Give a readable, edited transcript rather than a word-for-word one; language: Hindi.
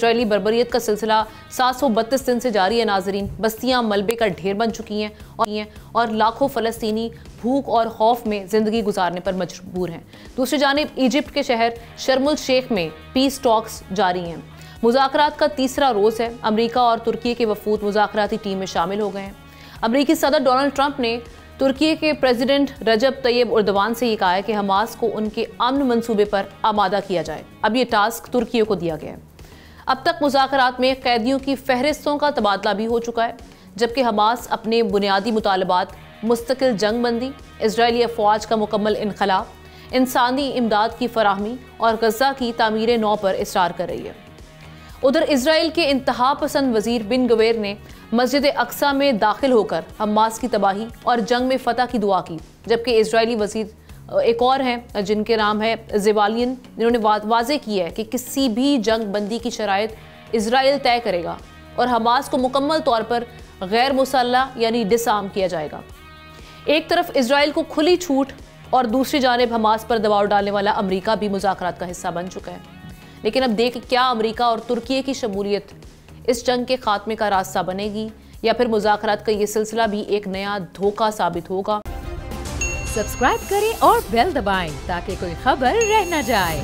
इसराइली बर्बरियत का सिलसिला 732 दिन से जारी है नाजरीन। बस्तियां मलबे का ढेर बन चुकी हैं और लाखों फ़लस्तीनी भूख और खौफ में ज़िंदगी गुजारने पर मजबूर हैं। दूसरी जानिब इजिप्ट के शहर शर्मुल शेख में पीस टॉक्स जारी हैं। मुज़ाकरात का तीसरा रोज़ है। अमरीका और तुर्की के वफूद मुज़ाकराती टीम में शामिल हो गए हैं। अमरीकी सदर डोनाल्ड ट्रंप ने तुर्की के प्रेसिडेंट रजब तैयब उर्दवान से ये कहा है कि हमास को उनके अमन मंसूबे पर आमादा किया जाए। अब ये टास्क तुर्की को दिया गया है। अब तक मुज़ाकरात में कैदियों की फहरिस्तों का तबादला भी हो चुका है, जबकि हमास अपने बुनियादी मुतालबात मुस्तकिल जंग बंदी, इजरायली अफवाज का मुकम्मल इनखला, इंसानी इमदाद की फराहमी और गज़ा की तामीर नौ पर इसरार कर रही है। उधर इसराइल के इंतहा पसंद वजीर बिन गवेर ने मस्जिद अक्सा में दाखिल होकर हमास की तबाही और जंग में फतह की दुआ की, जबकि इजरायली वजीर एक और हैं जिनके नाम है ज़ेवालियन, जिन्होंने वाज़े किया है कि किसी भी जंग बंदी की शराइत इसराइल तय करेगा और हमास को मुकम्मल तौर पर गैर मुसल्लह यानी डिसआर्म किया जाएगा। एक तरफ इसराइल को खुली छूट और दूसरी जानिब हमास पर दबाव डालने वाला अमरीका भी मुज़ाकरात का हिस्सा बन चुका है। लेकिन अब देख क्या अमरीका और तुर्की की शमूलियत इस जंग के खात्मे का रास्ता बनेगी या फिर मुज़ाकरात का ये सिलसिला भी एक नया धोखा साबित होगा। सब्सक्राइब करें और बेल दबाएं ताकि कोई खबर रह न जाए।